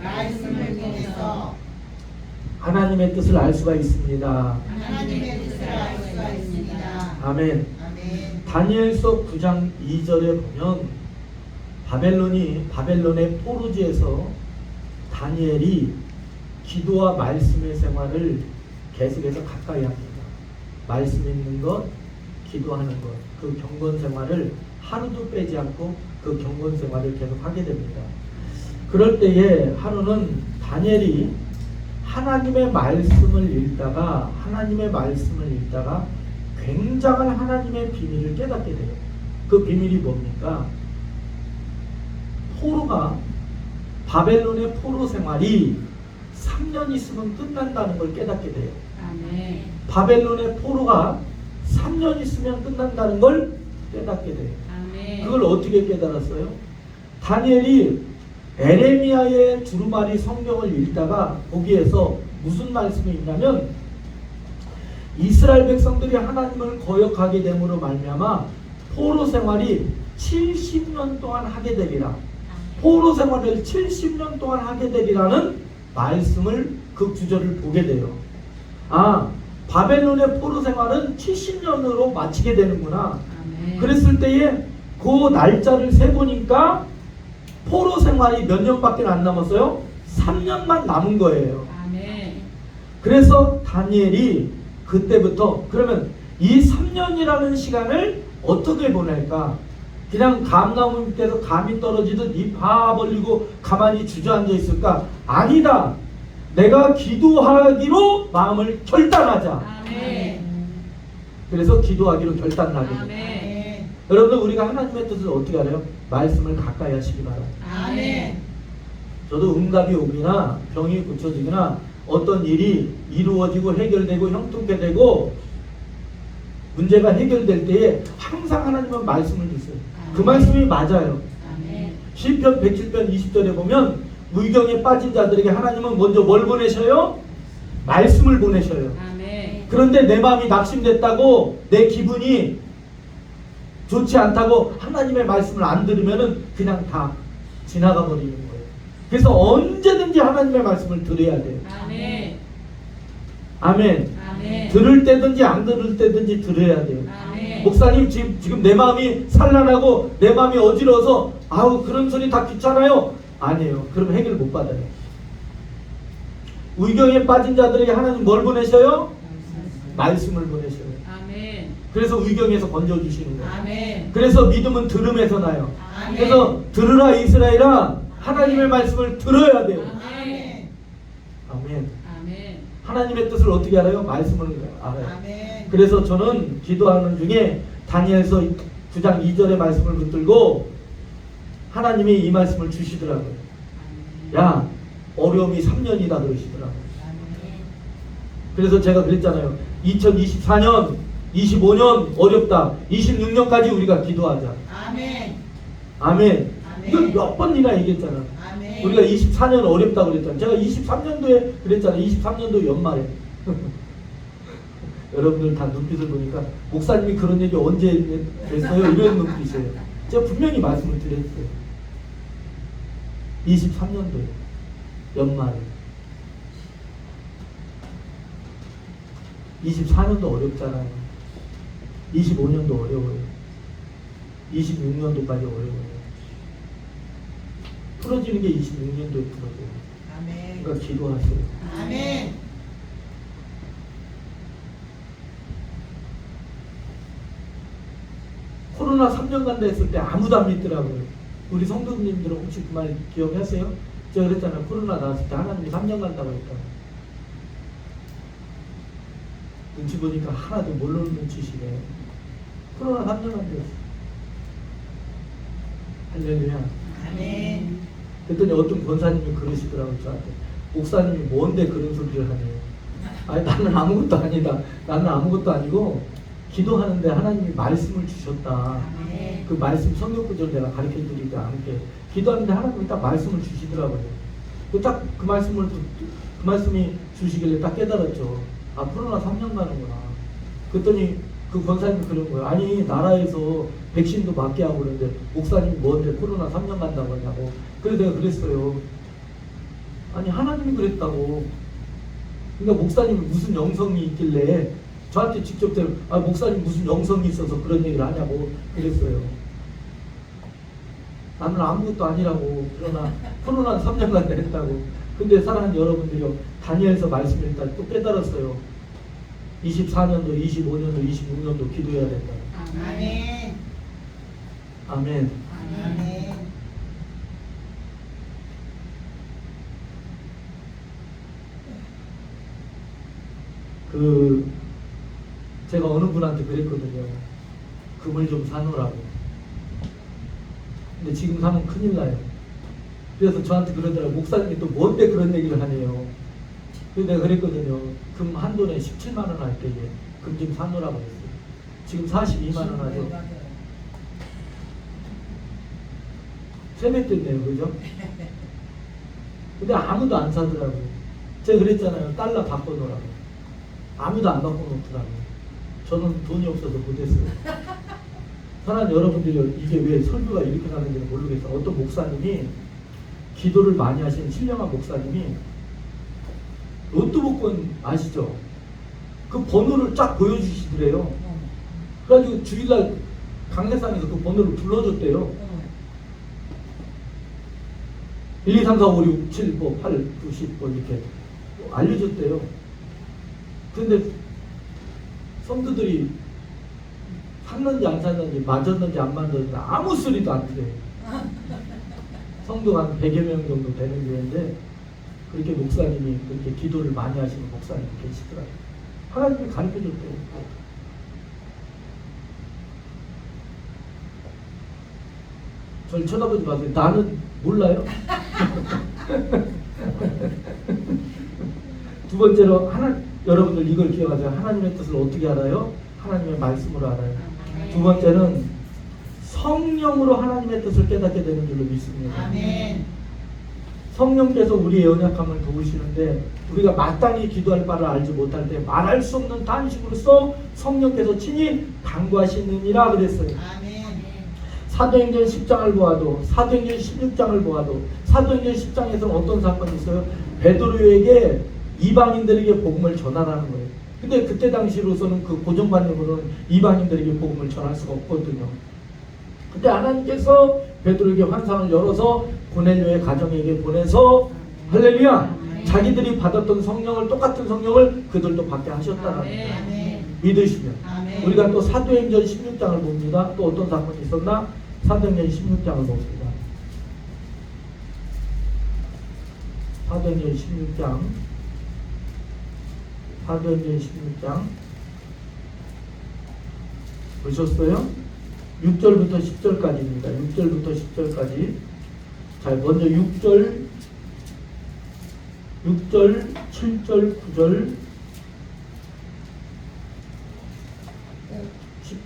하나님의 뜻을 알 수가 있습니다. 아멘. 다니엘서 9장 2절에 보면 바벨론의 포로지에서 다니엘이 기도와 말씀의 생활을 계속해서 가까이 합니다. 말씀 읽는 것, 기도하는 것, 그 경건 생활을 하루도 빼지 않고 그 경건 생활을 계속 하게 됩니다. 그럴 때에 하루는 다니엘이 하나님의 말씀을 읽다가 굉장한 하나님의 비밀을 깨닫게 돼요. 그 비밀이 뭡니까? 바벨론의 포로 생활이 3년 있으면 끝난다는 걸 깨닫게 돼요.
아멘.
바벨론의 포로가 3년 있으면 끝난다는 걸 깨닫게 돼요.
아멘.
그걸 어떻게 깨달았어요? 다니엘이 에레미야의 두루마리 성경을 읽다가 거기에서 무슨 말씀이 있냐면 이스라엘 백성들이 하나님을 거역하게 됨으로 말미암아 포로 생활이 70년 동안 하게 되리라. 포로 생활을 70년 동안 하게 되리라는 말씀을 그 구절을 보게 돼요. 아, 바벨론의 포로 생활은 70년으로 마치게 되는구나. 그랬을 때에 그 날짜를 세보니까 포로 생활이 몇 년밖에 안 남았어요? 3년만 남은 거예요. 그래서 다니엘이 그때부터 그러면 이 3년이라는 시간을 어떻게 보낼까? 그냥 감나무 밑에서 감이 떨어지듯 입 바 벌리고 가만히 주저앉아 있을까? 아니다. 내가 기도하기로 마음을 결단하자.
아멘.
그래서 기도하기로 결단하게 됩니다.
아멘.
여러분들, 우리가 하나님의 뜻을 어떻게 알아요? 말씀을 가까이 하시기 바랍니다.
아멘.
저도 응답이 오거나 병이 고쳐지거나 어떤 일이 이루어지고 해결되고 형통케 되고 문제가 해결될 때에 항상 하나님은 말씀을 주세요. 그 말씀이 맞아요.
아멘.
시편 107편 20절에 보면 물경에 빠진 자들에게 하나님은 먼저 뭘 보내셔요? 말씀을 보내셔요.
아멘.
그런데 내 마음이 낙심됐다고, 내 기분이 좋지 않다고 하나님의 말씀을 안 들으면은 그냥 다 지나가 버리는 거예요. 그래서 언제든지 하나님의 말씀을 들어야 돼요.
아멘.
아멘.
아멘.
들을 때든지 안 들을 때든지 들어야 돼요.
아멘.
목사님 지금 내 마음이 산란하고 내 마음이 어지러워서 아우 그런 소리 다 귀찮아요. 아니에요. 그럼 해결 못 받아요. 의경에 빠진 자들에게 하나님 뭘 보내셔요? 말씀을 보내셔요.
아멘.
그래서 의경에서 건져주시는 거예요.
아멘.
그래서 믿음은 들음에서 나요.
아멘.
그래서 들으라 이스라엘아, 하나님의 말씀을 들어야 돼요.
아멘.
아멘.
아멘.
하나님의 뜻을 어떻게 알아요? 말씀을 알아요.
아멘.
그래서 저는 기도하는 중에 다니엘서 9장 2절의 말씀을 붙들고 하나님이 이 말씀을 주시더라고요. 야, 어려움이 3년이다 그러시더라고요. 그래서 제가 그랬잖아요. 2024년, 25년 어렵다. 26년까지 우리가 기도하자.
아멘.
아멘.
아멘.
이거 몇 번이나 얘기했잖아.
아멘.
우리가 24년 어렵다 그랬잖아. 제가 23년도에 그랬잖아요. 23년도 연말에. 여러분들 다 눈빛을 보니까 목사님이 그런 얘기 언제 했어요? 이런 눈빛이에요. 제가 분명히 말씀을 드렸어요. 23년도에 연말에. 24년도 어렵잖아요. 25년도 어려워요. 26년도까지 어려워요. 풀어지는 게 26년도에 풀어져요.
아멘.
그러니까 기도하세요.
아멘.
코로나 3년간 됐을 때 아무도 안 믿더라고요. 우리 성도님들은 혹시 그 말 기억하세요? 제가 그랬잖아요. 코로나 나왔을 때 하나님이 3년 간다고 했잖아요. 눈치 보니까 하나도 모르는 눈치시네. 코로나 3년간 됐어. 할렐루야.
아멘.
그랬더니 어떤 권사님이 그러시더라고요. 저한테. 목사님이 뭔데 그런 소리를 하네요. 아니 나는 아무것도 아니다. 나는 아무것도 아니고 기도하는데 하나님이 말씀을 주셨다.
아멘.
그 말씀 성경 구절 내가 가르쳐 드리지 않게 기도하는데 하나님이 딱 말씀을 주시더라고요. 딱 그 말씀이 주시길래 딱 깨달았죠. 아 코로나 3년 가는구나. 그랬더니 그 권사님이 그런 거예요. 아니 나라에서 백신도 맞게 하고 그러는데 목사님이 뭔데 코로나 3년 간다고 하냐고. 그래서 내가 그랬어요. 아니 하나님이 그랬다고. 그러니까 목사님이 무슨 영성이 있길래 저한테 직접 아 목사님 무슨 영성이 있어서 그런 얘기를 하냐고 그랬어요. 나는 아무것도 아니라고. 그러나 코로나 3년간 했다고. 근데 사랑하는 여러분들이요, 다니엘서 말씀을 또 깨달았어요. 24년도, 25년도, 26년도 기도해야 된다.
아멘.
아멘.
아멘.
제가 어느 분한테 그랬거든요. 금을 좀 사놓으라고. 근데 지금 사면 큰일 나요. 그래서 저한테 그러더라고요. 목사님이 또 뭔데 그런 얘기를 하네요. 그래서 내가 그랬거든요. 금 한 돈에 17만 원 할 때 금 좀 사놓으라고 했어요. 지금 42만 원 하죠. 세배 때네요, 그죠? 근데 아무도 안 사더라고요. 제가 그랬잖아요. 달러 바꿔놓으라고. 아무도 안 바꿔놓더라고요. 저는 돈이 없어서 못했어요. 사랑하는 여러분들이 이게 왜 설교가 이렇게 가는지 모르겠어요. 어떤 목사님이 기도를 많이 하시는 신령한 목사님이 로또 복권 아시죠? 그 번호를 쫙 보여주시더래요. 그래가지고 주일날 강례상에서 그 번호를 불러줬대요. 1, 2, 3, 4, 5, 6, 7, 8, 9, 10 이렇게 알려줬대요. 근데 성도들이 샀는지 안 샀는지 맞았는지 안 맞았는지 아무 소리도 안 들어요. 성도가 한 100여 명 정도 되는 교회인데 그렇게 목사님이 그렇게 기도를 많이 하시는 목사님이 계시더라고요. 하나님이 가르쳐줬대요. 저를 쳐다보지 마세요. 나는 몰라요. 두 번째로 여러분들 이걸 기억하세요. 하나님의 뜻을 어떻게 알아요? 하나님의 말씀으로 알아요. 두 번째는 성령으로 하나님의 뜻을 깨닫게 되는 줄로 믿습니다.
아멘.
성령께서 우리의 연약함을 도우시는데 우리가 마땅히 기도할 바를 알지 못할 때 말할 수 없는 탄식으로써 성령께서 친히 당구하시느니라 그랬어요.
아멘.
사도행전 10장을 보아도 사도행전 16장을 보아도 사도행전 10장에서는 어떤 사건이 있어요? 베드로에게 이방인들에게 복음을 전하라는 거예요. 근데 그때 당시로서는 그 고정관념으로는 이방인들에게 복음을 전할 수가 없거든요. 근데 하나님께서 베드로에게 환상을 열어서 고넬료의 가정에게 보내서 할렐루야, 자기들이 받았던 성령을, 똑같은 성령을 그들도 받게 하셨다는 거예요.
아멘.
믿으시면.
아멘.
우리가 또 사도행전 16장을 봅니다. 또 어떤 사건이 있었나? 사도행전 16장을 봅니다. 사도행전 16장. 사도행전 16장. 보셨어요? 6절부터 10절까지입니다. 6절부터 10절까지. 자, 먼저 6절, 7절, 9절,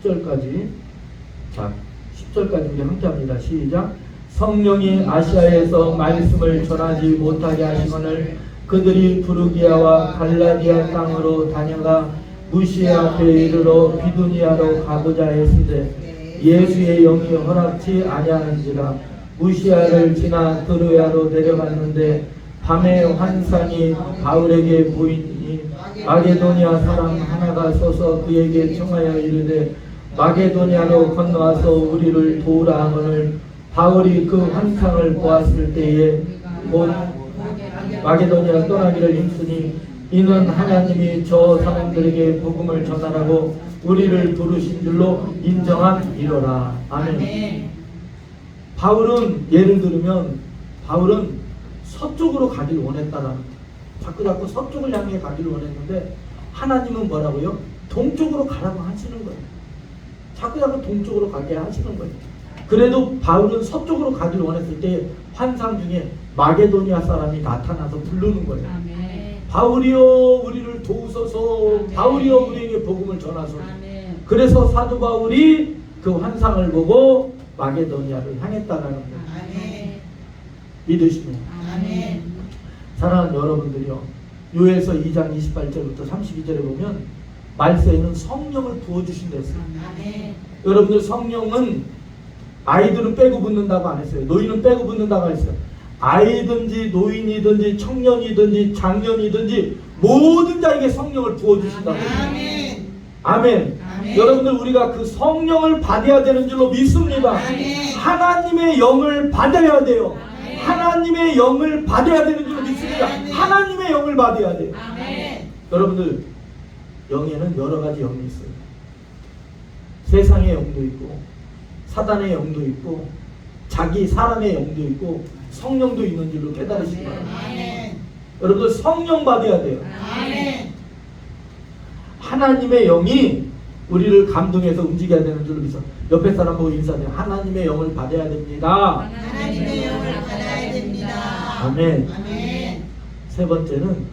10절까지. 자, 10절까지 우리 함께 합니다. 시작. 성령이 아시아에서 말씀을 전하지 못하게 하시거늘 그들이 부르기아와 갈라디아 땅으로 다녀가 무시아 앞에 이르러 비두니아로 가고자 했으되 예수의 영이 허락치 아니하는지라. 무시아를 지나 드로야로 내려갔는데 밤에 환상이 바울에게 보이니 마게도니아 사람 하나가 서서 그에게 청하여 이르되 마게도니아로 건너와서 우리를 도우라 하거늘 바울이 그 환상을 보았을 때에 곧 마게도니아 떠나기를 힘쓰니 이는 하나님이 저 사람들에게 복음을 전하라고 우리를 부르신 줄로 인정함이로라. 아멘. 바울은 예를 들면 바울은 서쪽으로 가길 원했다라는, 자꾸 서쪽을 향해 가길 원했는데 하나님은 뭐라고요? 동쪽으로 가라고 하시는 거예요. 자꾸 동쪽으로 가게 하시는 거예요. 그래도 바울은 서쪽으로 가길 원했을 때 환상 중에 마게도니아 사람이 나타나서 부르는 거예요.
아멘.
바울이여 우리를 도우소서.
아멘.
바울이여 우리에게 복음을 전하소서.
아멘.
그래서 사도 바울이 그 환상을 보고 마게도니아를 향했다라는 거예요.
아멘.
믿으시면.
아멘.
사랑하는 여러분들이요, 요엘서 2장 28절부터 32절에 보면 말세에는 성령을 부어주신다 했어요.
아멘.
여러분들, 성령은 아이들은 빼고 붙는다고 안 했어요. 노인은 빼고 붙는다고 안 했어요. 아이든지 노인이든지 청년이든지 장년이든지 모든 자에게 성령을 부어주신다고 했어요.
아멘.
아멘.
아멘.
여러분들, 우리가 그 성령을 받아야 되는 줄로 믿습니다.
아멘.
하나님의 영을 받아야 돼요.
아멘.
하나님의 영을 받아야 되는 줄로 믿습니다.
아멘.
하나님의 영을 받아야 돼요.
아멘.
여러분들, 영에는 여러 가지 영이 있어요. 세상의 영도 있고 사단의 영도 있고 자기 사람의 영도 있고 성령도 있는 줄로 깨달으시기 바랍니다.
아멘.
여러분들, 성령 받아야 돼요.
아멘.
하나님의 영이 우리를 감동해서 움직여야 되는 줄로 믿어. 옆에 사람 보고 인사해요. 하나님의 영을 받아야 됩니다.
하나님의 영을 받아야 됩니다.
아멘.
아멘.
세 번째는,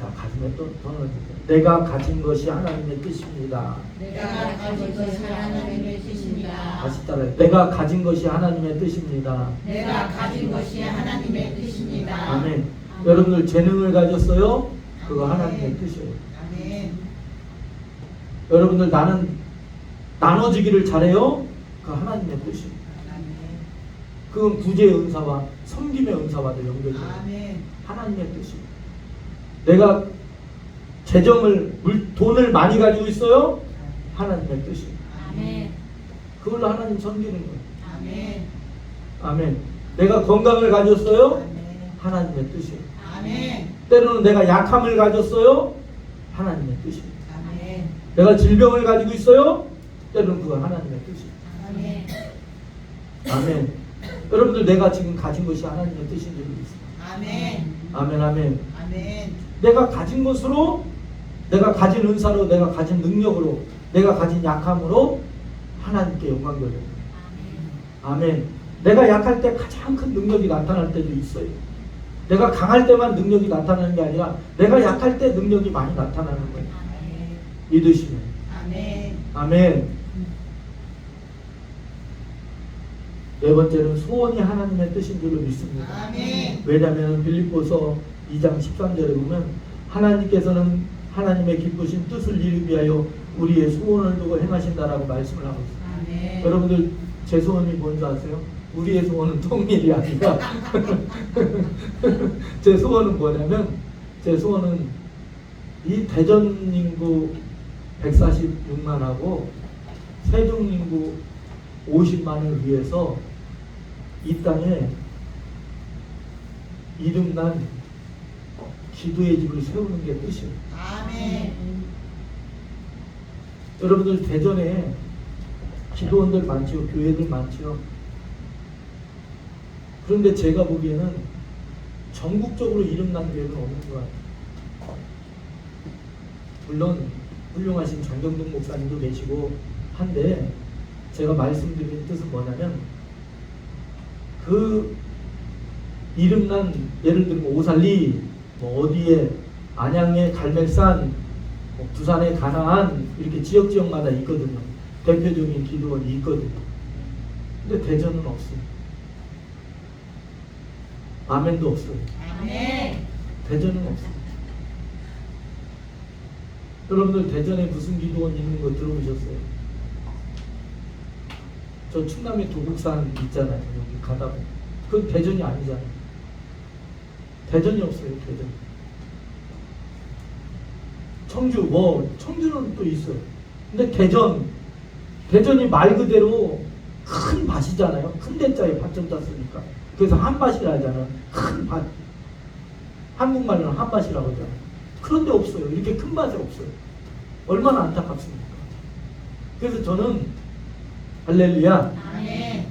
자, 가슴에 또 넣어주세요. 내가 가진 것이 하나님의 뜻입니다.
내가 가진 것이 하나님의 뜻입니다.
다시 따라해요. 내가 가진 것이 하나님의 뜻입니다.
내가 가진 것이 하나님의 뜻입니다.
아멘. 여러분들, 재능을 가졌어요? 그거 하나님의 뜻이에요.
아멘.
여러분들, 나는 나눠주기를 잘해요? 그거 하나님의 뜻이에요.
아멘.
그건 구제의 은사와 섬김의 은사와도 연결돼요.
아멘.
하나님의 뜻이에요. 내가 돈을 많이 가지고 있어요? 하나님의 뜻이에요.
아멘.
그걸로 하나님 섬기는 거예요.
아멘.
아멘. 내가 건강을 가졌어요?
아멘.
하나님의 뜻이에요.
아멘.
때로는 내가 약함을 가졌어요? 하나님의 뜻이에요.
아멘.
내가 질병을 가지고 있어요? 때로는 그건 하나님의 뜻이에요.
아멘.
아멘. 여러분들, 내가 지금 가진 것이 하나님의 뜻인 줄 믿습니다.
아멘.
아멘, 아멘.
아멘.
내가 가진 것으로, 내가 가진 은사로, 내가 가진 능력으로, 내가 가진 약함으로 하나님께 영광 돌려요. 아멘. 내가 약할 때 가장 큰 능력이 나타날 때도 있어요. 내가 강할 때만 능력이 나타나는 게 아니라 내가 약할 때 능력이 많이 나타나는 거예요.
아멘.
믿으시면.
아멘.
아멘. 네 번째는 소원이 하나님의 뜻인 줄로 믿습니다.
아멘.
왜냐하면 빌립보서 2장 13절에 보면 하나님께서는 하나님의 기쁘신 뜻을 이루기 위하여 우리의 소원을 두고 행하신다라고 말씀을 하고 있습니다.
아멘.
여러분들, 제 소원이 뭔지 아세요? 우리의 소원은 통일이 아니라 제 소원은 뭐냐면, 제 소원은 이 대전 인구 146만하고 세종 인구 50만을 위해서 이 땅에 이름난 기도의 집을 세우는 게 뜻이에요.
아멘.
여러분들 대전에 기도원들 많지요, 교회들 많지요. 그런데 제가 보기에는 전국적으로 이름난 교회는 없는 것 같아요. 물론 훌륭하신 장경동 목사님도 계시고 한데, 제가 말씀드린 뜻은 뭐냐면, 그 이름난, 예를 들면 오살리, 뭐 어디에 안양의 갈멜산, 뭐 부산의 가나안, 이렇게 지역마다 있거든요. 대표적인 기도원이 있거든요. 근데 대전은 없어요. 아멘도 없어요.
아멘.
대전은 없어요. 여러분들 대전에 무슨 기도원 있는 거 들어보셨어요? 저 충남에 도곡산 있잖아요. 여기 가다 보면. 그건 대전이 아니잖아요. 대전이 없어요. 대전. 청주, 청주는 또 있어요. 근데 대전이 말 그대로 큰 밭이잖아요. 큰 대자에 밭좀 땄으니까. 그래서 한밭이라 하잖아요. 큰 밭. 한국말로는 한밭이라고 하잖아요. 그런데 없어요. 이렇게 큰 밭이 없어요. 얼마나 안타깝습니까? 그래서 저는 할렐루야.
아멘.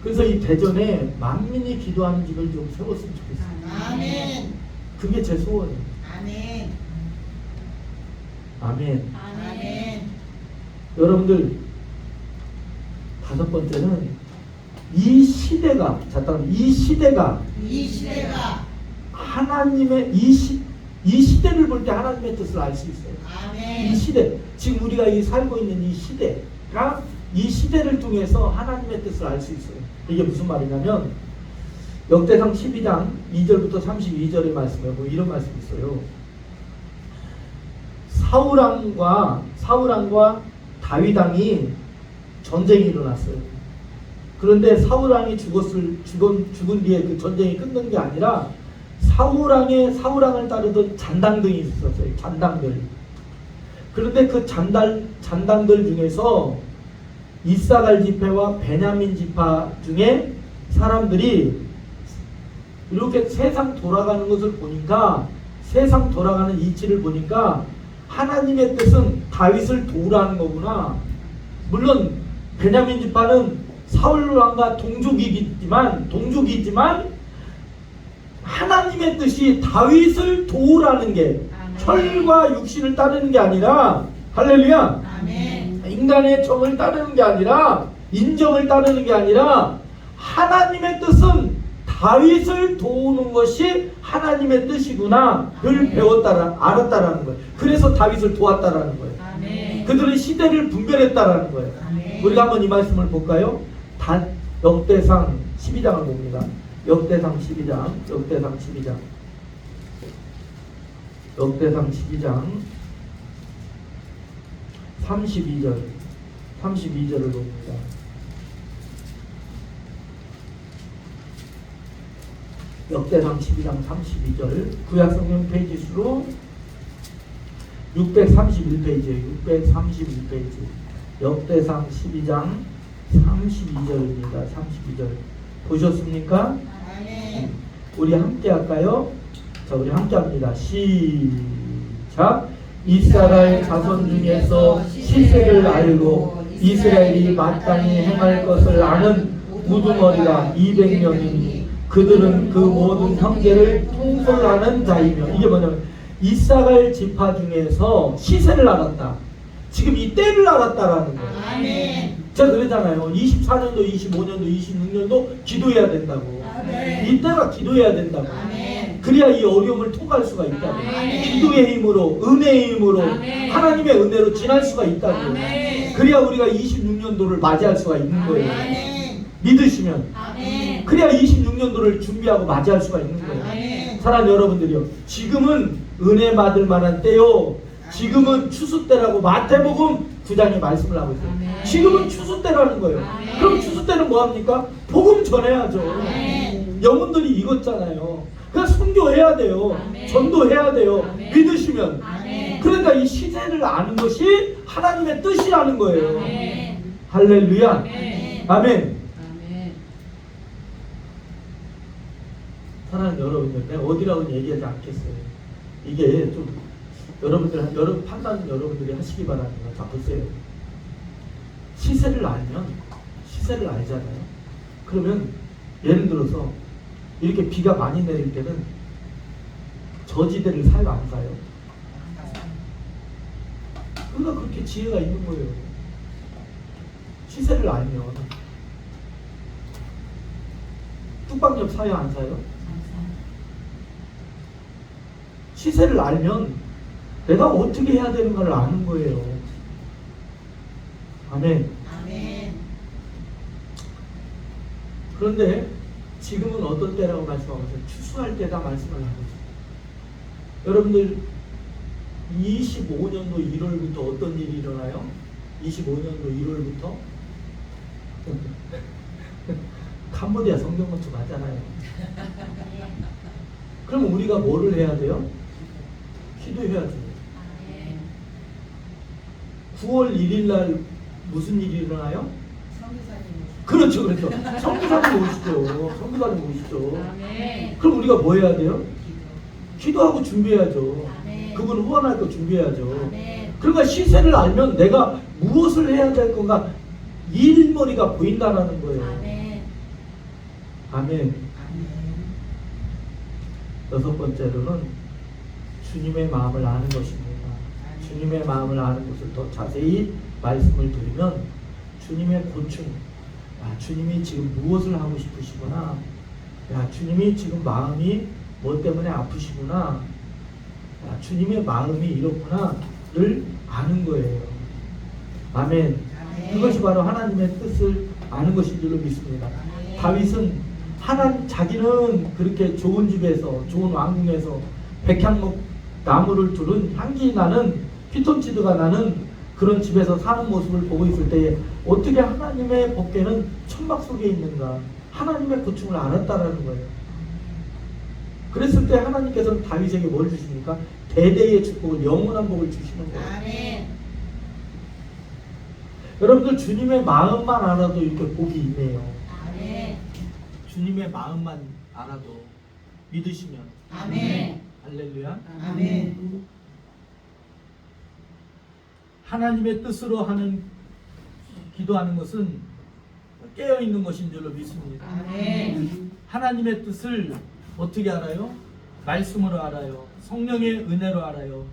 그래서 이 대전에 만민이 기도하는 집을 좀 세웠으면 좋겠어요.
아멘.
그게 제 소원이에요.
아멘.
아멘.
아멘.
여러분들, 다섯 번째는 이 시대가 하나님의 이 시대를 볼 때 하나님의 뜻을 알 수 있어요.
아멘.
이 시대, 지금 우리가 살고 있는 이 시대가 이 시대를 통해서 하나님의 뜻을 알 수 있어요. 이게 무슨 말이냐면, 역대상 12장 2절부터 32절의 말씀에 뭐 이런 말씀이 있어요. 사울왕과 다윗왕이 전쟁이 일어났어요. 그런데 사울왕이 죽은 뒤에 그 전쟁이 끝난 게 아니라 사울왕을 따르던 잔당들이 있었어요. 잔당들. 그런데 그 잔당들 중에서 이사갈 지파와 베냐민 지파 중에 사람들이 이렇게 세상 돌아가는 것을 보니까, 세상 돌아가는 이치를 보니까 하나님의 뜻은 다윗을 도우라는 거구나. 물론 베냐민 지파는 사울 왕과 동족이지만 하나님의 뜻이 다윗을 도우라는 게, 혈과 육신을 따르는 게 아니라, 할렐루야,
아멘.
인간의 정을 따르는 게 아니라, 인정을 따르는 게 아니라, 하나님의 뜻은 다윗을 도우는 것이 하나님의 뜻이구나를 알았다라는 거예요. 그래서 다윗을 도왔다라는 거예요.
아멘.
그들은 시대를 분별했다라는 거예요.
아멘.
우리가 한번 이 말씀을 볼까요? 역대상 12장을 봅니다. 역대상 12장 32절을 봅니다. 역대상 12장 32절, 구약성경 페이지 수로 631페이지예요. 631페이지. 역대상 12장 32절입니다. 32절. 보셨습니까?
아멘.
우리 함께 할까요? 자, 우리 함께 합니다. 시작. 이스라엘 자손 중에서 시세를 알고 이스라엘이 마땅히 행할 것을 아는 우두머리가 200명이니 그들은 그 모든 형제를 통솔하는 자이며, 이게 뭐냐면 이사갈 지파 중에서 시세를 알았다. 지금 이 때를 알았다라는 거예요.
아멘.
제가 그러잖아요. 24년도, 25년도, 26년도 기도해야 된다고.
아멘.
이때가 기도해야 된다고.
아멘.
그래야 이 어려움을 통과할 수가 있다고.
아멘.
기도의 힘으로, 은혜의 힘으로,
아멘.
하나님의 은혜로 지날 수가 있다고.
아멘.
그래야 우리가 26년도를 맞이할 수가 있는 거예요.
아멘.
믿으시면.
아멘.
그래야 26년도를 준비하고 맞이할 수가 있는 거예요.
아멘.
사랑하는 여러분들이요, 지금은 은혜 받을 만한 때요. 지금은 추수 때라고 마태복음 9장에 말씀을 하고 있어요.
아멘.
지금은 추수 때라는 거예요. 그럼 추수 때는 뭐 합니까? 복음 전해야죠.
아멘.
영혼들이 익었잖아요. 그러니까 선교해야 돼요.
아멘.
전도해야 돼요.
아멘.
믿으시면.
아멘.
그러니까 이 시대를 아는 것이 하나님의 뜻이라는 거예요.
아멘.
할렐루야.
아멘.
아멘.
아멘.
사랑하는 여러분들, 내가 어디라고 얘기하지 않겠어요. 이게 좀 여러분 판단 여러분들이 하시기 바랍니다. 자, 보세요. 시세를 알잖아요. 그러면 예를 들어서 이렇게 비가 많이 내릴 때는 저지대를 사요, 안 사요? 그러니까 그렇게 지혜가 있는 거예요. 시세를 알면 뚝방옆 사요, 안 사요? 시세를 알면 내가 어떻게 해야 되는가를 아는 거예요. 아멘.
아멘.
그런데 지금은 어떤 때라고 말씀하고 있어요? 추수할 때다 말씀을 하고 있어요. 여러분들 25년도 1월부터 어떤 일이 일어나요? 25년도 1월부터 캄보디아 성경 건축 하잖아요. 그럼 우리가 뭐를 해야 돼요? 기도해야죠. 9월 1일 날 무슨 일이 일어나요? 그렇죠, 그렇죠. 선교사님 오시죠. 선교사님 오시죠.
아멘.
그럼 우리가 뭐 해야 돼요? 기도하고 준비해야죠.
아멘.
그분 후원할 거 준비해야죠.
아멘.
그러니까 시세를 알면 내가 무엇을 해야 될 건가 일머리가 보인다라는 거예요.
아멘.
아멘. 여섯 번째로는 주님의 마음을 아는 것입니다. 주님의 마음을 아는 것을 더 자세히 말씀을 드리면 주님의 고충, 주님이 지금 무엇을 하고 싶으시구나, 주님이 지금 마음이 뭐 때문에 아프시구나, 주님의 마음이 이렇구나를 아는 거예요. 아멘. 그것이 바로 하나님의 뜻을 아는 것인 줄로 믿습니다. 다윗은 자기는 그렇게 좋은 집에서, 좋은 왕궁에서 백향목 나무를 두른 향기 나는 피톤치드가 나는 그런 집에서 사는 모습을 보고 있을 때에 어떻게 하나님의 법궤는 천막 속에 있는가, 하나님의 고충을 알았다라는 거예요. 그랬을 때 하나님께서는 다윗에게 뭘 주십니까? 대대의 축복을, 영원한 복을 주시는 거예요.
아멘.
여러분들 주님의 마음만 알아도 이렇게 복이 있네요.
아멘.
주님의 마음만 알아도 믿으시면.
아멘.
할렐루야.
아멘.
하나님의 뜻으로 하는 기도하는 것은 깨어있는 것인 줄로 믿습니다.
아멘.
하나님의 뜻을 어떻게 알아요? 말씀으로 알아요. 성령의 은혜로 알아요.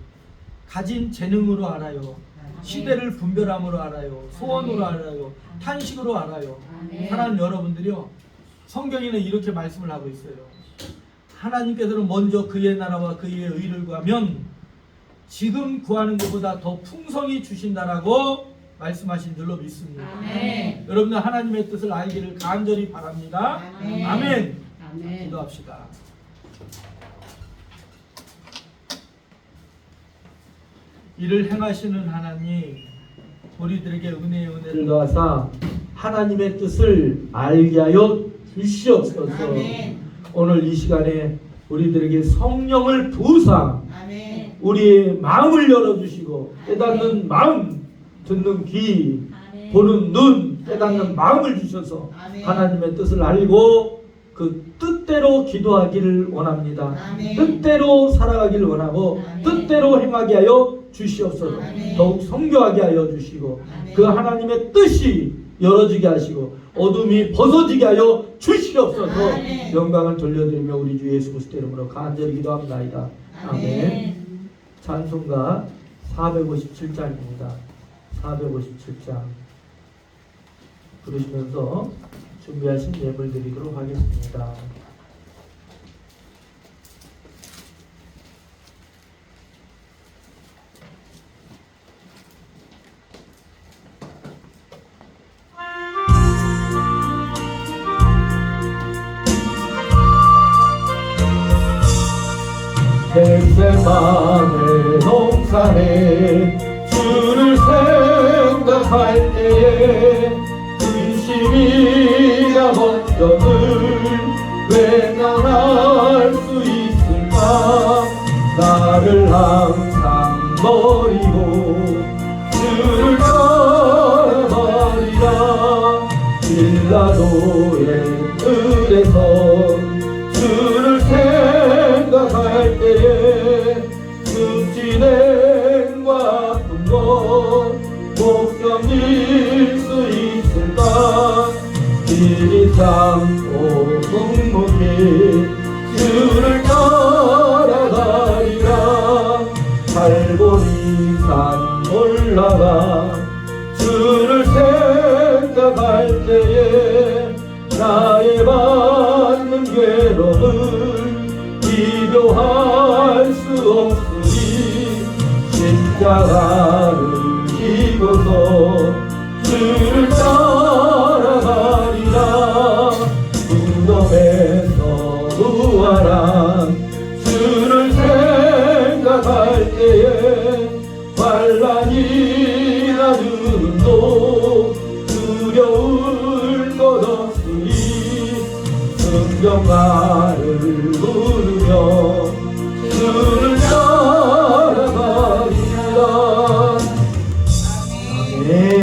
가진 재능으로 알아요. 시대를 분별함으로 알아요. 소원으로 알아요. 탄식으로 알아요. 사랑하는 여러분들이요, 성경에는 이렇게 말씀을 하고 있어요. 하나님께서는 먼저 그의 나라와 그의 의를 구하면 지금 구하는 것보다 더 풍성히 주신다라고 말씀하신 줄로 믿습니다.
아멘.
여러분들 하나님의 뜻을 알기를 간절히 바랍니다.
아멘.
아멘.
아멘.
기도합시다. 이를 행하시는 하나님, 우리들에게 은혜의 은혜를 더하사 하나님의 뜻을 알게 하여 주시옵소서.
아멘.
오늘 이 시간에 우리들에게 성령을 부으사
아멘.
우리의 마음을 열어주시고 깨닫는 마음, 듣는 귀,
아멘.
보는 눈, 깨닫는 마음을 주셔서
아멘.
하나님의 뜻을 알고 그 뜻대로 기도하기를 원합니다.
아멘.
뜻대로 살아가기를 원하고
아멘.
뜻대로 행하게 하여 주시옵소서.
아멘.
더욱 성교하게 하여 주시고
아멘.
그 하나님의 뜻이 열어지게 하시고 어둠이 벗어지게 하여 주시옵소서.
아멘.
영광을 돌려드리며 우리 주 예수 그리스도 이름으로 간절히 기도합니다. 아멘. 찬송가 457장입니다. 457장 부르시면서 준비하신 예물 드리도록 하겠습니다. 겟세마네 동산에 주를 생각할 때에 근심이 나 걱정을 외면할 수 나를 항상 버리고 주를 따라가리라. 빌라도의 들에서 주를 생각할 때에 습진행과 아픔과 못 견딜 수 있을까. 길이 참고 묵묵히 주를 따라가리라. 갈보리산 올라가 주를 생각할 때에 나의 받는 괴로움을 비교할 수 없으니 십자가를 지고서 주를 따라가리라. 무덤에서 부활한 주를 생각할 때에 환란이 나는도 두려울 것 없으니 성경가를 부르며 주를 따라가리라.